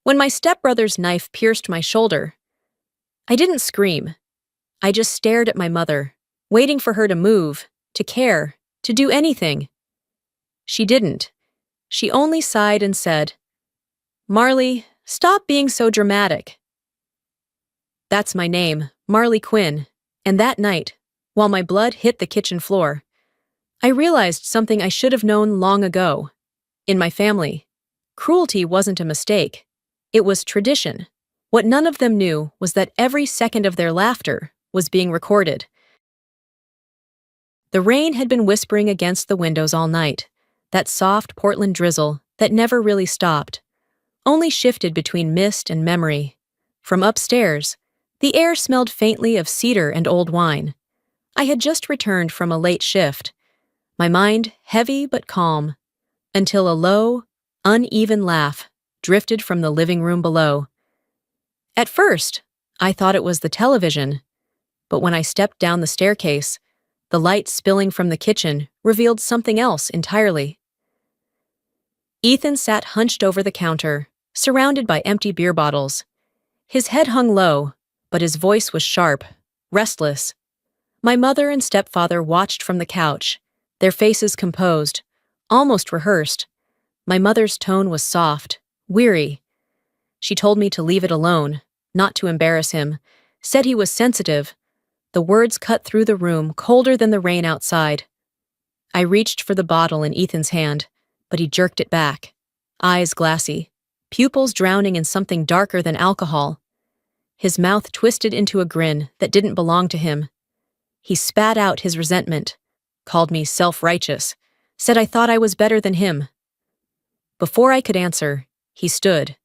When my stepbrother's knife pierced my shoulder, I didn't scream. I just stared at my mother, waiting for her to move, to care, to do anything. She didn't. She only sighed and said, "Marley, stop being so dramatic." That's my name, Marley Quinn, and that night, while my blood hit the kitchen floor, I realized something I should have known long ago. In my family, cruelty wasn't a mistake. It was tradition. What none of them knew was that every second of their laughter was being recorded. The rain had been whispering against the windows all night, that soft Portland drizzle that never really stopped, only shifted between mist and memory. From upstairs, the air smelled faintly of cedar and old wine. I had just returned from a late shift, my mind heavy but calm, until a low, uneven laugh drifted from the living room below. At first, I thought it was the television, but when I stepped down the staircase, the light spilling from the kitchen revealed something else entirely. Ethan sat hunched over the counter, surrounded by empty beer bottles. His head hung low, but his voice was sharp, restless. My mother and stepfather watched from the couch, their faces composed, almost rehearsed. My mother's tone was soft, weary. She told me to leave it alone, not to embarrass him, said he was sensitive. The words cut through the room colder than the rain outside. I reached for the bottle in Ethan's hand, but he jerked it back, eyes glassy, pupils drowning in something darker than alcohol. His mouth twisted into a grin that didn't belong to him. He spat out his resentment, called me self-righteous, said I thought I was better than him. Before I could answer, he stood,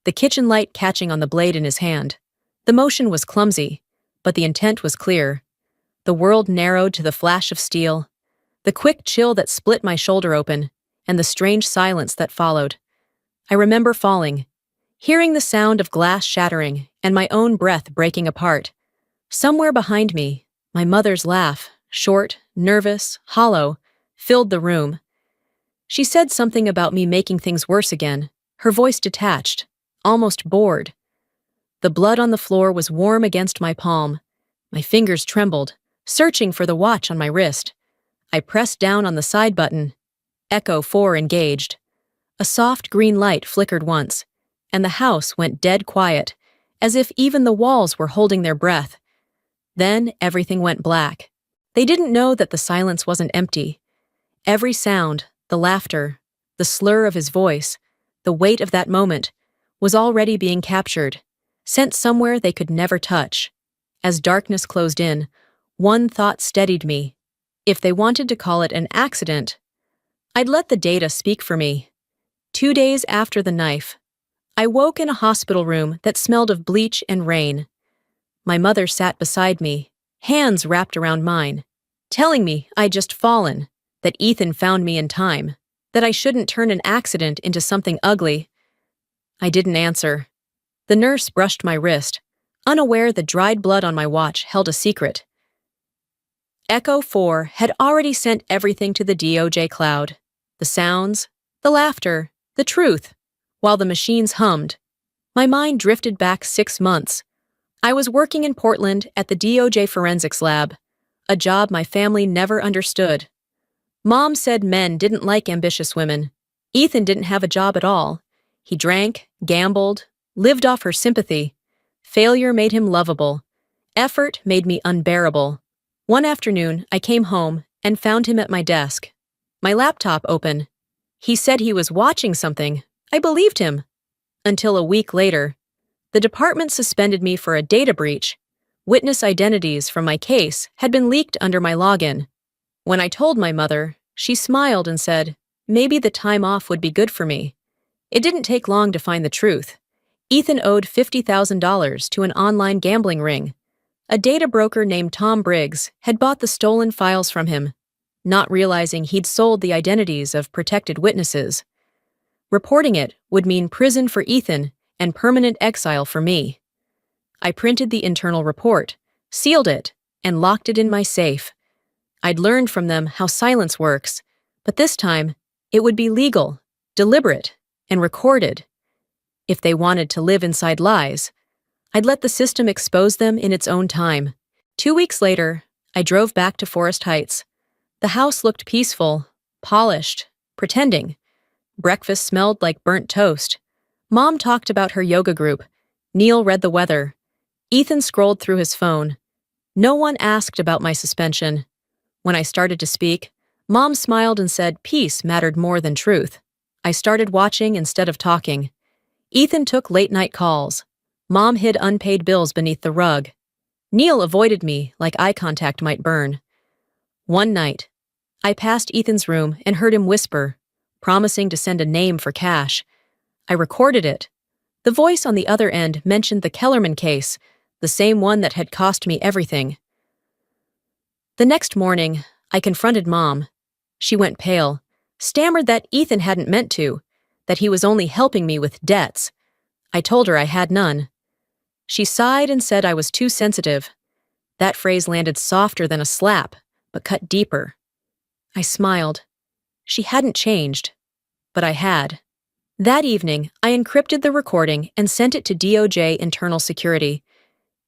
the kitchen light catching on the blade in his hand. The motion was clumsy, but the intent was clear. The world narrowed to the flash of steel, the quick chill that split my shoulder open, and the strange silence that followed. I remember falling, hearing the sound of glass shattering and my own breath breaking apart. Somewhere behind me, my mother's laugh, short, nervous, hollow, filled the room. She said something about me making things worse again, her voice detached, almost bored. The blood on the floor was warm against my palm. My fingers trembled, searching for the watch on my wrist. I pressed down on the side button. Echo 4 engaged. A soft green light flickered once, and the house went dead quiet, as if even the walls were holding their breath. Then everything went black. They didn't know that the silence wasn't empty. Every sound, the laughter, the slur of his voice, the weight of that moment, was already being captured, sent somewhere they could never touch. As darkness closed in, one thought steadied me. If they wanted to call it an accident, I'd let the data speak for me. 2 days after the knife, I woke in a hospital room that smelled of bleach and rain. My mother sat beside me, hands wrapped around mine, telling me I'd just fallen, that Ethan found me in time, that I shouldn't turn an accident into something ugly. I didn't answer. The nurse brushed my wrist, unaware the dried blood on my watch held a secret. Echo 4 had already sent everything to the DOJ cloud. The sounds, the laughter, the truth. While the machines hummed, my mind drifted back 6 months. I was working in Portland at the DOJ Forensics Lab, a job my family never understood. Mom said men didn't like ambitious women. Ethan didn't have a job at all. He drank, gambled, lived off her sympathy. Failure made him lovable. Effort made me unbearable. One afternoon, I came home and found him at my desk, my laptop open. He said he was watching something. I believed him. Until a week later, the department suspended me for a data breach. Witness identities from my case had been leaked under my login. When I told my mother, she smiled and said, maybe the time off would be good for me. It didn't take long to find the truth. Ethan owed $50,000 to an online gambling ring. A data broker named Tom Briggs had bought the stolen files from him, not realizing he'd sold the identities of protected witnesses. Reporting it would mean prison for Ethan and permanent exile for me. I printed the internal report, sealed it, and locked it in my safe. I'd learned from them how silence works, but this time, it would be legal, deliberate, and recorded. If they wanted to live inside lies, I'd let the system expose them in its own time. 2 weeks later, I drove back to Forest Heights. The house looked peaceful, polished, pretending. Breakfast smelled like burnt toast. Mom talked about her yoga group. Neil read the weather. Ethan scrolled through his phone. No one asked about my suspension. When I started to speak, Mom smiled and said peace mattered more than truth. I started watching instead of talking. Ethan took late-night calls. Mom hid unpaid bills beneath the rug. Neil avoided me like eye contact might burn. One night, I passed Ethan's room and heard him whisper, promising to send a name for cash. I recorded it. The voice on the other end mentioned the Kellerman case, the same one that had cost me everything. The next morning, I confronted Mom. She went pale, stammered that Ethan hadn't meant to, that he was only helping me with debts. I told her I had none. She sighed and said I was too sensitive. That phrase landed softer than a slap, but cut deeper. I smiled. She hadn't changed, but I had. That evening, I encrypted the recording and sent it to DOJ Internal Security.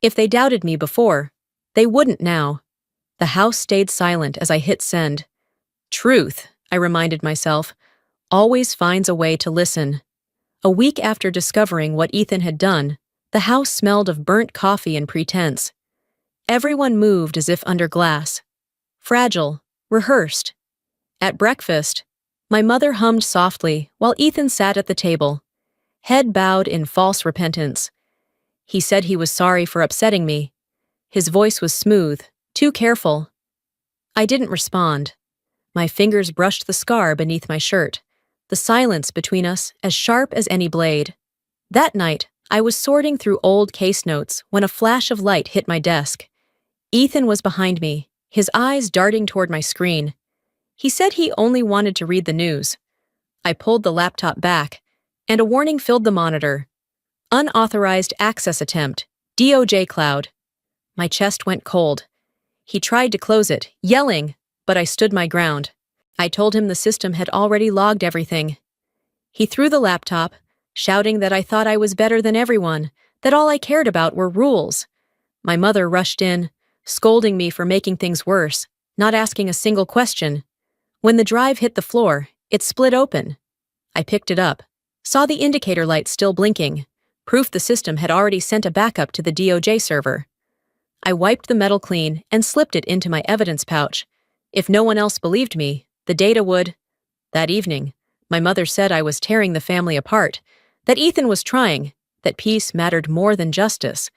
If they doubted me before, they wouldn't now. The house stayed silent as I hit send. Truth, I reminded myself, always finds a way to listen. A week after discovering what Ethan had done, the house smelled of burnt coffee and pretense. Everyone moved as if under glass. Fragile, rehearsed. At breakfast, my mother hummed softly while Ethan sat at the table, head bowed in false repentance. He said he was sorry for upsetting me. His voice was smooth, too careful. I didn't respond. My fingers brushed the scar beneath my shirt, the silence between us as sharp as any blade. That night, I was sorting through old case notes when a flash of light hit my desk. Ethan was behind me, his eyes darting toward my screen. He said he only wanted to read the news. I pulled the laptop back, and a warning filled the monitor. Unauthorized access attempt, DOJ cloud. My chest went cold. He tried to close it, yelling, but I stood my ground. I told him the system had already logged everything. He threw the laptop, shouting that I thought I was better than everyone, that all I cared about were rules. My mother rushed in, scolding me for making things worse, not asking a single question. When the drive hit the floor, it split open. I picked it up, saw the indicator light still blinking, proof the system had already sent a backup to the DOJ server. I wiped the metal clean and slipped it into my evidence pouch. If no one else believed me, the data would. That evening, my mother said I was tearing the family apart, that Ethan was trying, that peace mattered more than justice.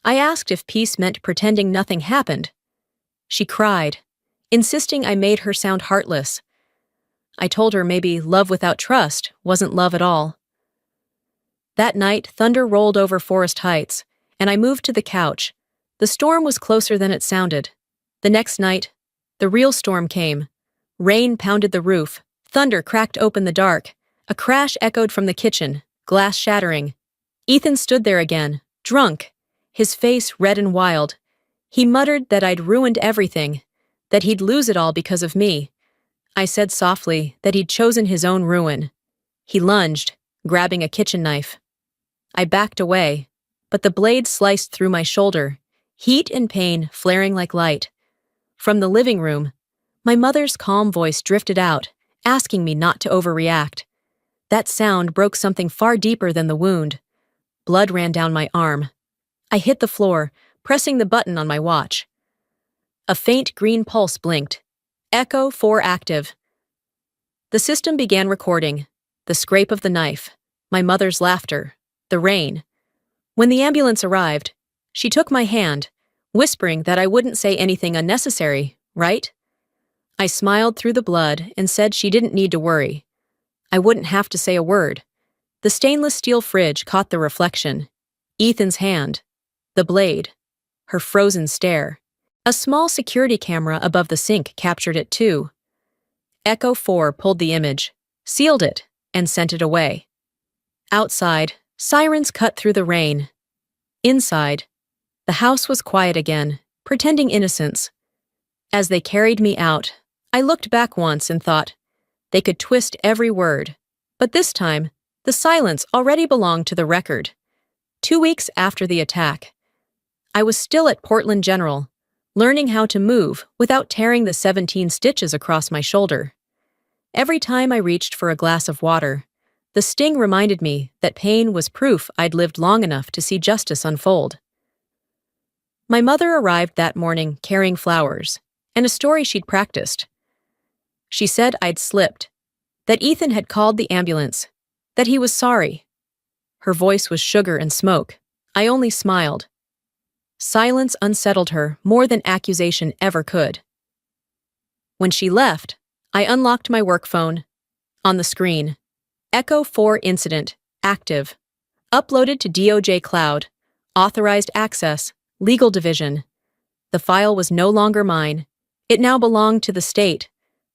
I asked if peace meant pretending nothing happened. She cried, insisting I made her sound heartless. I told her maybe love without trust wasn't love at all. That night, thunder rolled over Forest Heights, and I moved to the couch. The storm was closer than it sounded. The next night, the real storm came. Rain pounded the roof. Thunder cracked open the dark. A crash echoed from the kitchen, glass shattering. Ethan stood there again, drunk, his face red and wild. He muttered that I'd ruined everything, that he'd lose it all because of me. I said softly that he'd chosen his own ruin. He lunged, grabbing a kitchen knife. I backed away, but the blade sliced through my shoulder, heat and pain flaring like light. From the living room, my mother's calm voice drifted out, asking me not to overreact. That sound broke something far deeper than the wound. Blood ran down my arm. I hit the floor, pressing the button on my watch. A faint green pulse blinked. Echo 4 active. The system began recording. The scrape of the knife, my mother's laughter, the rain. When the ambulance arrived, she took my hand, whispering that I wouldn't say anything unnecessary, right? I smiled through the blood and said she didn't need to worry. I wouldn't have to say a word. The stainless steel fridge caught the reflection. Ethan's hand. The blade. Her frozen stare. A small security camera above the sink captured it too. Echo 4 pulled the image, sealed it, and sent it away. Outside, sirens cut through the rain. Inside, the house was quiet again, pretending innocence. As they carried me out, I looked back once and thought, they could twist every word, but this time, The silence already belonged to the record. 2 weeks after the attack, I was still at Portland General, learning how to move without tearing the 17 stitches across my shoulder. Every time I reached for a glass of water, the sting reminded me that pain was proof I'd lived long enough to see justice unfold. My mother arrived that morning carrying flowers and a story she'd practiced. She said I'd slipped, that Ethan had called the ambulance, that he was sorry. Her voice was sugar and smoke. I only smiled. Silence unsettled her more than accusation ever could. When she left, I unlocked my work phone. On the screen, Echo 4 incident, active. Uploaded to DOJ Cloud, authorized access, legal division. The file was no longer mine. It now belonged to the state.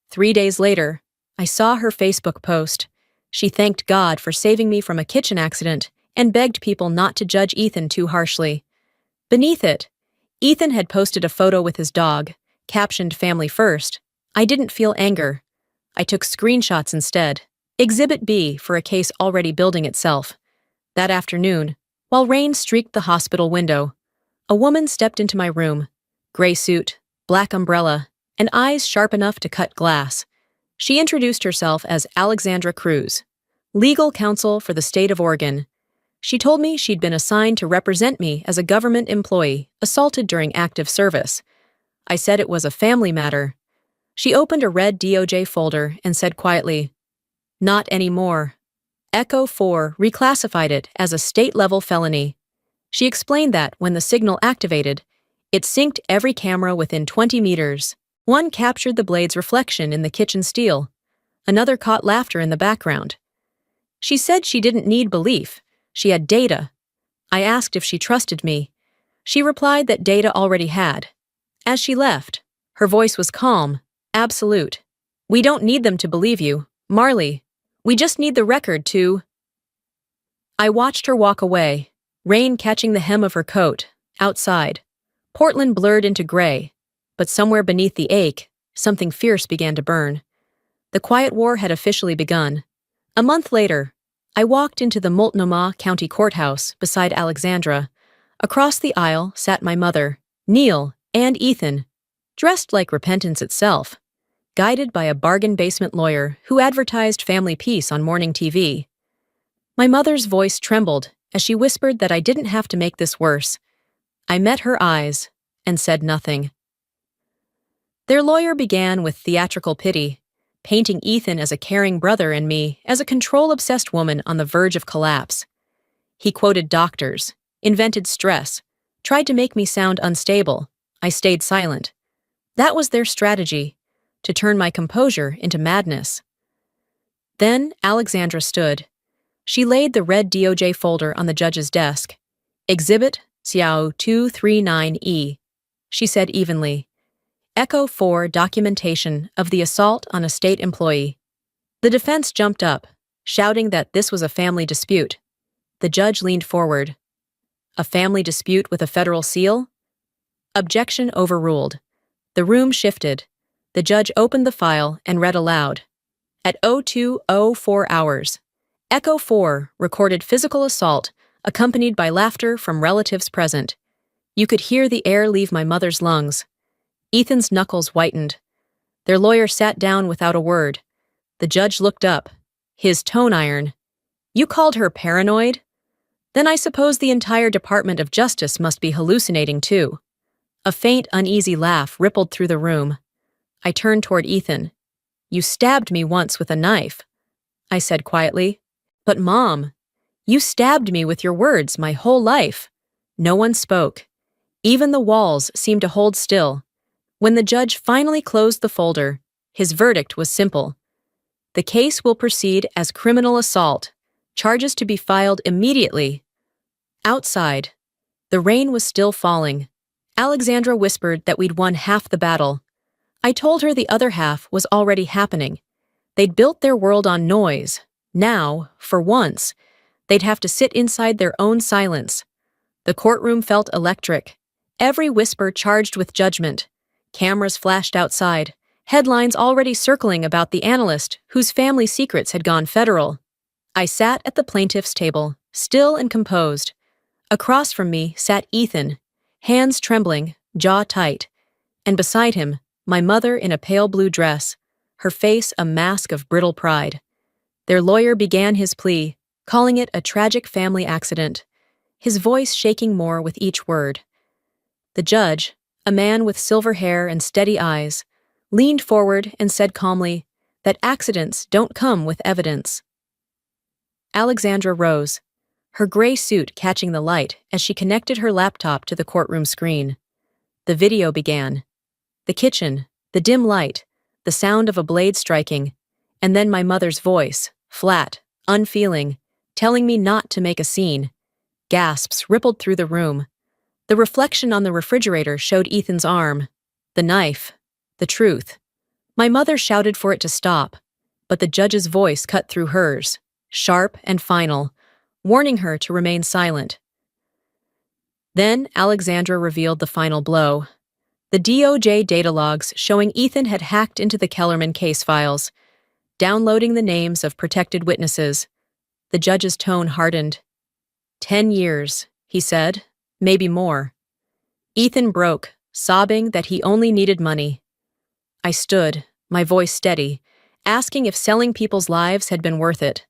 3 days later, I saw her Facebook post. She thanked God for saving me from a kitchen accident and begged people not to judge Ethan too harshly. Beneath it, Ethan had posted a photo with his dog, captioned "Family First." I didn't feel anger. I took screenshots instead. Exhibit B for a case already building itself. That afternoon, while rain streaked the hospital window, a woman stepped into my room. Gray suit, black umbrella, and eyes sharp enough to cut glass. She introduced herself as Alexandra Cruz, legal counsel for the state of Oregon. She told me she'd been assigned to represent me as a government employee assaulted during active service. I said it was a family matter. She opened a red DOJ folder and said quietly, "Not anymore." Echo 4 reclassified it as a state-level felony. She explained that when the signal activated, it synced every camera within 20 meters. One captured the blade's reflection in the kitchen steel. Another caught laughter in the background. She said she didn't need belief. She had data. I asked if she trusted me. She replied that data already had. As she left, her voice was calm, absolute. "We don't need them to believe you, Marley. We just need the record to..." I watched her walk away, rain catching the hem of her coat, outside. Portland blurred into gray, but somewhere beneath the ache, something fierce began to burn. The quiet war had officially begun. A month later, I walked into the Multnomah County Courthouse beside Alexandra. Across the aisle sat my mother, Neil, and Ethan, dressed like repentance itself, guided by a bargain basement lawyer who advertised family peace on morning TV. My mother's voice trembled as she whispered that I didn't have to make this worse. I met her eyes and said nothing. Their lawyer began with theatrical pity, painting Ethan as a caring brother and me as a control-obsessed woman on the verge of collapse. He quoted doctors, invented stress, tried to make me sound unstable. I stayed silent. That was their strategy, to turn my composure into madness. Then Alexandra stood. She laid the red DOJ folder on the judge's desk. "Exhibit Xiao 239E, she said evenly. Echo 4 documentation of the assault on a state employee. The defense jumped up, shouting that this was a family dispute. The judge leaned forward. "A family dispute with a federal seal?" Objection overruled. The room shifted. The judge opened the file and read aloud. At 02:04 hours, Echo 4 recorded physical assault accompanied by laughter from relatives present. You could hear the air leave my mother's lungs. Ethan's knuckles whitened. Their lawyer sat down without a word. The judge looked up, his tone iron. "You called her paranoid? Then I suppose the entire Department of Justice must be hallucinating too." A faint, uneasy laugh rippled through the room. I turned toward Ethan. "You stabbed me once with a knife," I said quietly. "But Mom, you stabbed me with your words my whole life." No one spoke. Even the walls seemed to hold still. When the judge finally closed the folder, his verdict was simple. The case will proceed as criminal assault, charges to be filed immediately. Outside, the rain was still falling. Alexandra whispered that we'd won half the battle. I told her the other half was already happening. They'd built their world on noise. Now, for once, they'd have to sit inside their own silence. The courtroom felt electric, every whisper charged with judgment. Cameras flashed outside, headlines already circling about the analyst whose family secrets had gone federal. I sat at the plaintiff's table, still and composed. Across from me sat Ethan, hands trembling, jaw tight, and beside him, my mother in a pale blue dress, her face a mask of brittle pride. Their lawyer began his plea, calling it a tragic family accident, his voice shaking more with each word. The judge, a man with silver hair and steady eyes, leaned forward and said calmly that accidents don't come with evidence. Alexandra rose, her gray suit catching the light as she connected her laptop to the courtroom screen. The video began. The kitchen, the dim light, the sound of a blade striking, and then my mother's voice, flat, unfeeling, telling me not to make a scene. Gasps rippled through the room. The reflection on the refrigerator showed Ethan's arm, the knife, the truth. My mother shouted for it to stop, but the judge's voice cut through hers, sharp and final, warning her to remain silent. Then Alexandra revealed the final blow. The DOJ data logs showing Ethan had hacked into the Kellerman case files, downloading the names of protected witnesses. The judge's tone hardened. 10 years, he said, maybe more. Ethan broke, sobbing that he only needed money. I stood, my voice steady, asking if selling people's lives had been worth it.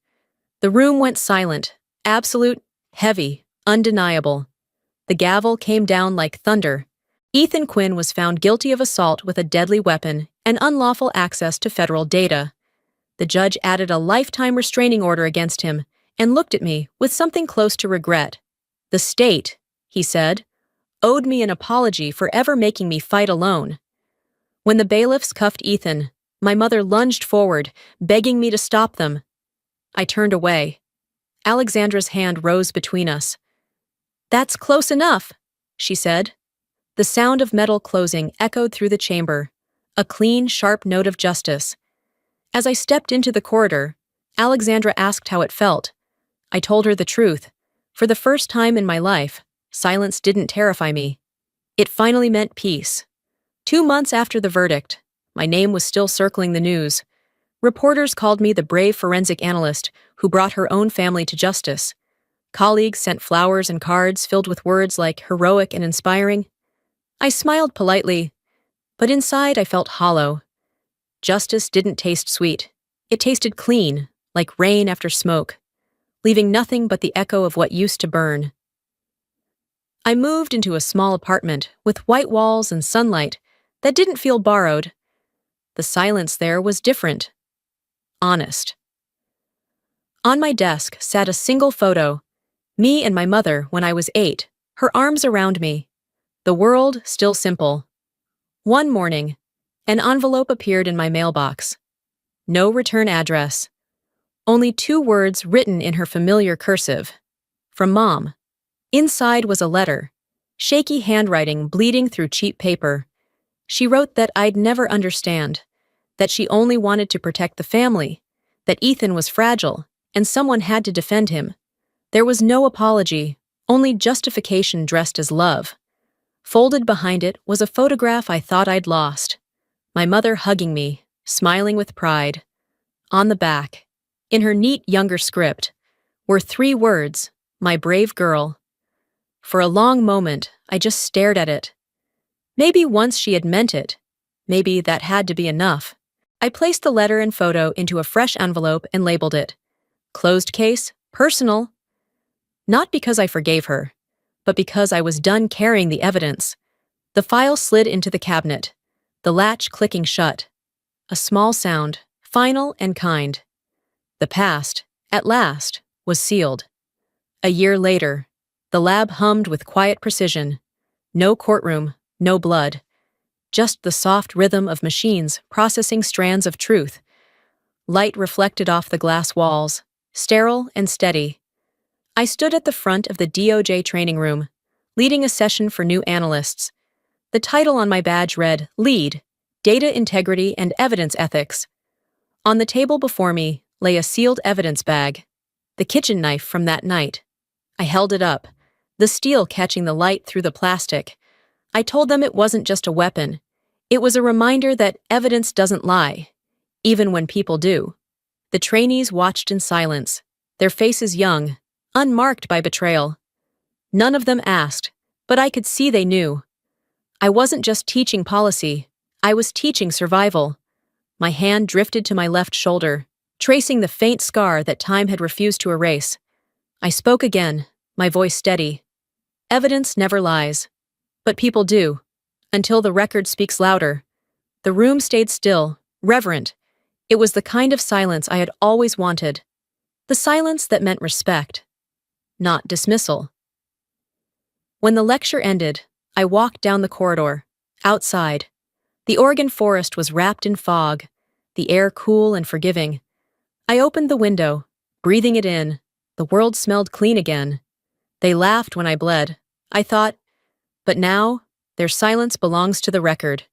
The room went silent, absolute, heavy, undeniable. The gavel came down like thunder. Ethan Quinn was found guilty of assault with a deadly weapon and unlawful access to federal data. The judge added a lifetime restraining order against him and looked at me with something close to regret. The state, he said, owed me an apology for ever making me fight alone. When the bailiffs cuffed Ethan, my mother lunged forward, begging me to stop them. I turned away. Alexandra's hand rose between us. "That's close enough," she said. The sound of metal closing echoed through the chamber, a clean, sharp note of justice. As I stepped into the corridor, Alexandra asked how it felt. I told her the truth. For the first time in my life, silence didn't terrify me. It finally meant peace. 2 months after the verdict, my name was still circling the news. Reporters called me the brave forensic analyst who brought her own family to justice. Colleagues sent flowers and cards filled with words like heroic and inspiring. I smiled politely, but inside I felt hollow. Justice didn't taste sweet. It tasted clean, like rain after smoke, leaving nothing but the echo of what used to burn. I moved into a small apartment with white walls and sunlight that didn't feel borrowed. The silence there was different. Honest. On my desk sat a single photo, me and my mother when I was 8, her arms around me. The world still simple. One morning, an envelope appeared in my mailbox. No return address. Only 2 words written in her familiar cursive. From Mom. Inside was a letter, shaky handwriting bleeding through cheap paper. She wrote that I'd never understand, that she only wanted to protect the family, that Ethan was fragile, and someone had to defend him. There was no apology, only justification dressed as love. Folded behind it was a photograph I thought I'd lost. My mother hugging me, smiling with pride. On the back, in her neat younger script, were 3 words, "My brave girl." For a long moment, I just stared at it. Maybe once she had meant it. Maybe that had to be enough. I placed the letter and photo into a fresh envelope and labeled it. Closed case, personal. Not because I forgave her, but because I was done carrying the evidence. The file slid into the cabinet, the latch clicking shut. A small sound, final and kind. The past, at last, was sealed. A year later, the lab hummed with quiet precision. No courtroom, no blood. Just the soft rhythm of machines processing strands of truth. Light reflected off the glass walls, sterile and steady. I stood at the front of the DOJ training room, leading a session for new analysts. The title on my badge read, Lead, Data Integrity and Evidence Ethics. On the table before me lay a sealed evidence bag, the kitchen knife from that night. I held it up, the steel catching the light through the plastic. I told them it wasn't just a weapon. It was a reminder that evidence doesn't lie, even when people do. The trainees watched in silence, their faces young, unmarked by betrayal. None of them asked, but I could see they knew. I wasn't just teaching policy, I was teaching survival. My hand drifted to my left shoulder, tracing the faint scar that time had refused to erase. I spoke again, my voice steady. Evidence never lies. But people do. Until the record speaks louder. The room stayed still, reverent. It was the kind of silence I had always wanted. The silence that meant respect, not dismissal. When the lecture ended, I walked down the corridor, outside. The Oregon forest was wrapped in fog, the air cool and forgiving. I opened the window, breathing it in. The world smelled clean again. They laughed when I bled. I thought, but now, their silence belongs to the record.